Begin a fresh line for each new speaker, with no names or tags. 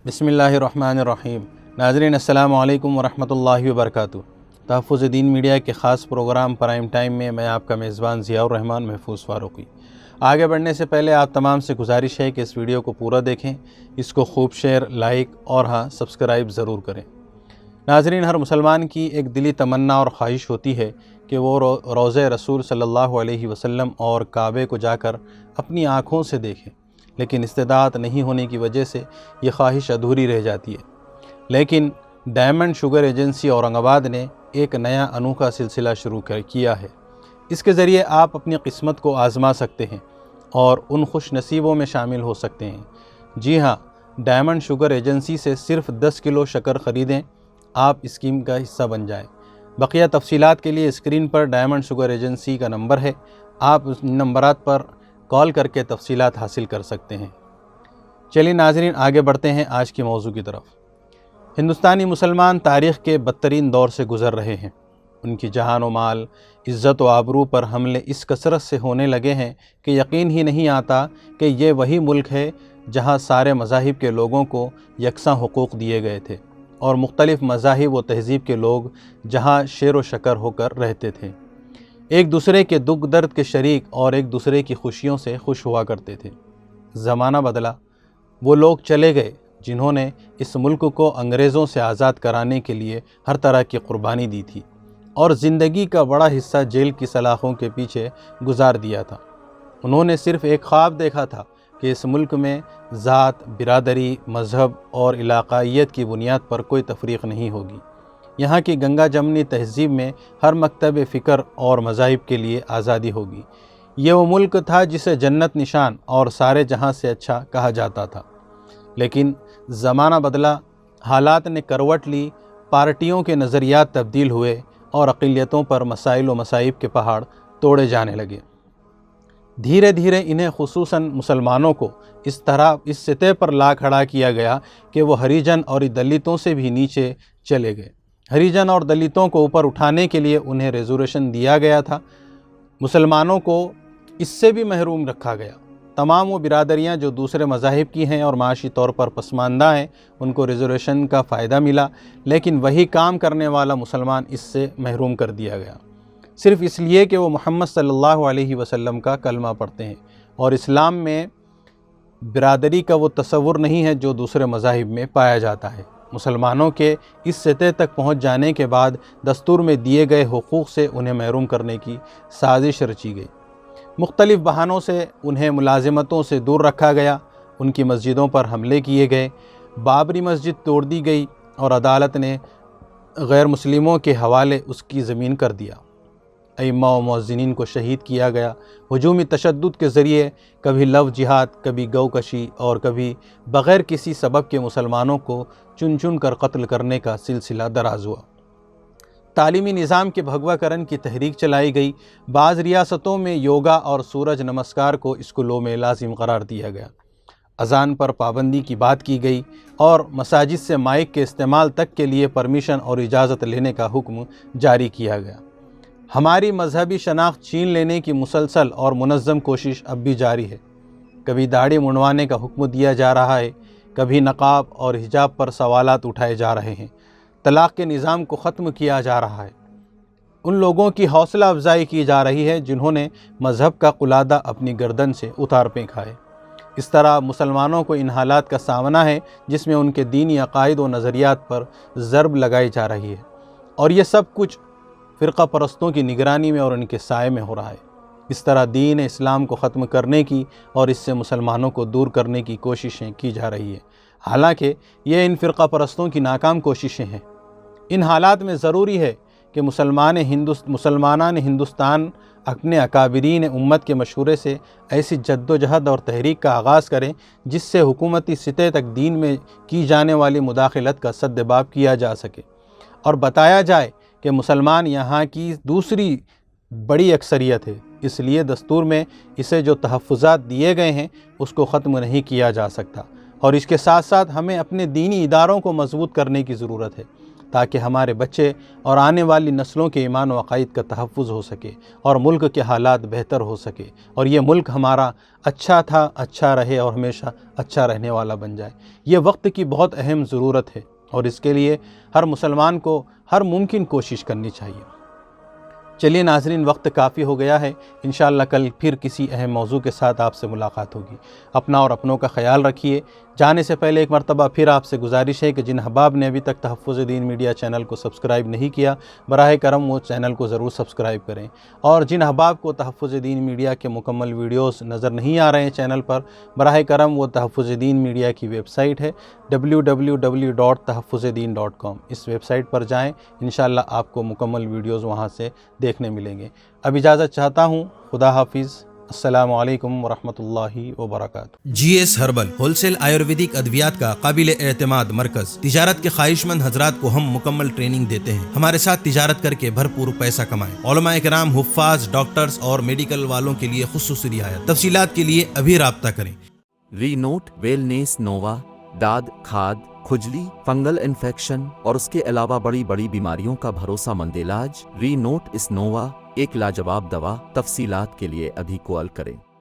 बिस्मिल्लाहिर्रहमानिर्रहीम। नाज़रीन अस्सलामु अलैकुम वरहमतुल्लाहि वबरकातुहू। तहफ़्फ़ुज़ दीन मीडिया के ख़ास प्रोग्राम प्राइम टाइम में मैं आपका मेज़बान ज़ियाउर रहमान महफूज़ फ़ारूक़ी। आगे बढ़ने से पहले आप तमाम से गुजारिश है कि इस वीडियो को पूरा देखें, इसको खूब शेयर, लाइक और हाँ सब्सक्राइब ज़रूर करें। नाज़रीन, हर मुसलमान की एक दिली तमन्ना और ख्वाहिश होती है कि वो रोज़े रसूल सल्लल्लाहु अलैहि वसल्लम और काबे को जाकर अपनी आँखों से देखें, लेकिन इस्तिदात नहीं होने की वजह से ये ख्वाहिश अधूरी रह जाती है। लेकिन डायमंड शुगर एजेंसी औरंगाबाद ने एक नया अनोखा सिलसिला शुरू किया है। इसके ज़रिए आप अपनी किस्मत को आज़मा सकते हैं और उन खुश नसीबों में शामिल हो सकते हैं। जी हाँ, डायमंड शुगर एजेंसी से सिर्फ़ 10 किलो शक्कर ख़रीदें, आप स्कीम का हिस्सा बन जाएं। बकिया तफसीलात के लिए स्क्रीन पर डायमंड शुगर एजेंसी का नंबर है, आप उस नंबरात पर कॉल करके तफसीलात हासिल कर सकते हैं। चलिए नाज़रीन, आगे बढ़ते हैं आज के मौजू की तरफ। हिंदुस्तानी मुसलमान तारीख़ के बदतरीन दौर से गुज़र रहे हैं। उनकी जहान व माल, इज़्ज़त व आबरू पर हमले इस कसरत से होने लगे हैं कि यकीन ही नहीं आता कि ये वही मुल्क है जहाँ सारे मज़ाहिब के लोगों को यकसां हुकूक़ दिए गए थे और मुख्तलिफ़ मज़ाहिब व तहज़ीब के लोग जहाँ शेर व शकर होकर रहते थे, एक दूसरे के दुख दर्द के शरीक और एक दूसरे की खुशियों से खुश हुआ करते थे। ज़माना बदला, वो लोग चले गए जिन्होंने इस मुल्क को अंग्रेज़ों से आज़ाद कराने के लिए हर तरह की कुर्बानी दी थी और ज़िंदगी का बड़ा हिस्सा जेल की सलाखों के पीछे गुजार दिया था। उन्होंने सिर्फ़ एक ख्वाब देखा था कि इस मुल्क में ज़ात, बिरादरी, मज़हब और इलाक़ाइयत की बुनियाद पर कोई तफरीक़ नहीं होगी। यहाँ की गंगा जमनी तहज़ीब में हर मकतब फ़िक्र और मज़ाहिब के लिए आज़ादी होगी। ये वो मुल्क था जिसे जन्नत निशान और सारे जहाँ से अच्छा कहा जाता था। लेकिन ज़माना बदला, हालात ने करवट ली, पार्टियों के नज़रियात तब्दील हुए और अक़लियतों पर मसाइल व मसाइब के पहाड़ तोड़े जाने लगे। धीरे धीरे इन्हें खुसूसन मुसलमानों को इस तरह इस सतह पर ला खड़ा किया गया कि वो हरिजन और दलितों से भी नीचे चले गए। हरिजन और दलितों को ऊपर उठाने के लिए उन्हें रिजर्वेशन दिया गया था। मुसलमानों को इससे भी महरूम रखा गया। तमाम वो बिरादरियाँ जो दूसरे मज़ाहिब की हैं और माशी तौर पर पसमानदा हैं, उनको रिजर्वेशन का फ़ायदा मिला, लेकिन वही काम करने वाला मुसलमान इससे महरूम कर दिया गया, सिर्फ़ इसलिए कि वो मोहम्मद सल्लल्लाहु अलैहि वसल्लम का कलमा पढ़ते हैं और इस्लाम में बिरादरी का वो तसव्वुर नहीं है जो दूसरे मज़ाहिब में पाया जाता है। मुसलमानों के इस सतह तक पहुँच जाने के बाद दस्तूर में दिए गए हुकूक़ से उन्हें महरूम करने की साजिश रची गई। मुख्तलिफ़ बहानों से उन्हें मुलाज़मतों से दूर रखा गया, उनकी मस्जिदों पर हमले किए गए, बाबरी मस्जिद तोड़ दी गई और अदालत ने गैर मुस्लिमों के हवाले उसकी ज़मीन कर दिया। अइम्मा व मुअज़्ज़िनीन को शहीद किया गया। हुजूमी तशद्दुद के ज़रिए कभी लव जिहाद, कभी गौकशी और कभी बग़ैर किसी सबब के मुसलमानों को चुन चुन कर कत्ल करने का सिलसिला दराज हुआ। तालीमी निज़ाम के भगवाकरण की तहरीक चलाई गई। बाज़ रियासतों में योगा और सूरज नमस्कार को स्कूलों में लाजिम करार दिया गया। अज़ान पर पाबंदी की बात की गई और मसाजिद से माइक के इस्तेमाल तक के लिए परमिशन और इजाज़त लेने का हुक्म जारी किया गया। हमारी मजहबी शनाख्त छीन लेने की मुसलसल और मुनज़्ज़म कोशिश अब भी जारी है। कभी दाढ़ी मुंडवाने का हुक्म दिया जा रहा है, कभी नक़ाब और हिजाब पर सवालात उठाए जा रहे हैं, तलाक़ के निज़ाम को ख़त्म किया जा रहा है। उन लोगों की हौसला अफजाई की जा रही है जिन्होंने मज़हब का कुलादा अपनी गर्दन से उतार फेंका है। इस तरह मुसलमानों को इन हालात का सामना है जिसमें उनके दीनी अक़ाइद व नज़रियात पर ज़रब लगाई जा रही है और ये सब कुछ फ़िरक़ा परस्तों की निगरानी में और उनके साए में हो रहा है। इस तरह दीन इस्लाम को ख़त्म करने की और इससे मुसलमानों को दूर करने की कोशिशें की जा रही है। हालांकि ये इन फ़िरक़ा परस्तों की नाकाम कोशिशें हैं। इन हालात में ज़रूरी है कि मुसलमानान हिंदुस्तान अपने अकाबिरीन उम्मत के मशवरे से ऐसी जद्दोजहद और तहरीक का आगाज़ करें जिससे हुकूमती सतह तक दीन में की जाने वाली मुदाखलत का सद्दबाब किया जा सके और बताया जाए कि मुसलमान यहाँ की दूसरी बड़ी अक्सरियत है, इसलिए दस्तूर में इसे जो तहफ़्फ़ुज़ात दिए गए हैं उसको ख़त्म नहीं किया जा सकता और इसके साथ साथ हमें अपने दीनी इदारों को मजबूत करने की ज़रूरत है تاکہ ہمارے بچے اور آنے والی نسلوں کے ایمان و عقائد کا تحفظ ہو سکے اور ملک کے حالات بہتر ہو سکے اور یہ ملک ہمارا اچھا تھا، اچھا رہے اور ہمیشہ اچھا رہنے والا بن جائے۔ یہ وقت کی بہت اہم ضرورت ہے اور اس کے لیے ہر مسلمان کو ہر ممکن کوشش کرنی چاہیے۔ چلیے ناظرین، وقت کافی ہو گیا ہے، انشاءاللہ کل پھر کسی اہم موضوع کے ساتھ آپ سے ملاقات ہوگی۔ اپنا اور اپنوں کا خیال رکھیے۔ جانے سے پہلے ایک مرتبہ پھر آپ سے گزارش ہے کہ جن احباب نے ابھی تک تحفظ دین میڈیا چینل کو سبسکرائب نہیں کیا، براہ کرم وہ چینل کو ضرور سبسکرائب کریں، اور جن احباب کو تحفظ دین میڈیا کے مکمل ویڈیوز نظر نہیں آ رہے ہیں چینل پر، براہ کرم وہ تحفظ دین میڈیا کی ویب سائٹ ہے www.tahfuzdeen.com، اس ویب سائٹ پر جائیں، انشاءاللہ آپ کو مکمل ویڈیوز وہاں سے دیکھنے ملیں گے۔ اب اجازت چاہتا ہوں، خدا حافظ، السلام علیکم ورحمۃ اللہ وبرکاتہ۔
G S herbal wholesale Ayurvedic ادویات کا قابل اعتماد مرکز۔ تجارت کے خواہش مند حضرات کو ہم مکمل ٹریننگ دیتے ہیں۔ ہمارے ساتھ تجارت کر کے بھرپور پیسہ کمائیں۔ علماء کرام، حفاظ، ڈاکٹرز اور میڈیکل والوں کے لیے خصوصی رعایت۔ تفصیلات کے لیے ابھی رابطہ کریں۔
ری نوٹ ویلنیس نووا، داد، کھاد، کھجلی، فنگل انفیکشن اور اس کے علاوہ بڑی بڑی بیماریوں کا بھروسہ مند علاج۔ ری نوٹ اس نووا ایک لاجواب دوا۔ تفصیلات کے لیے ابھی کال کریں۔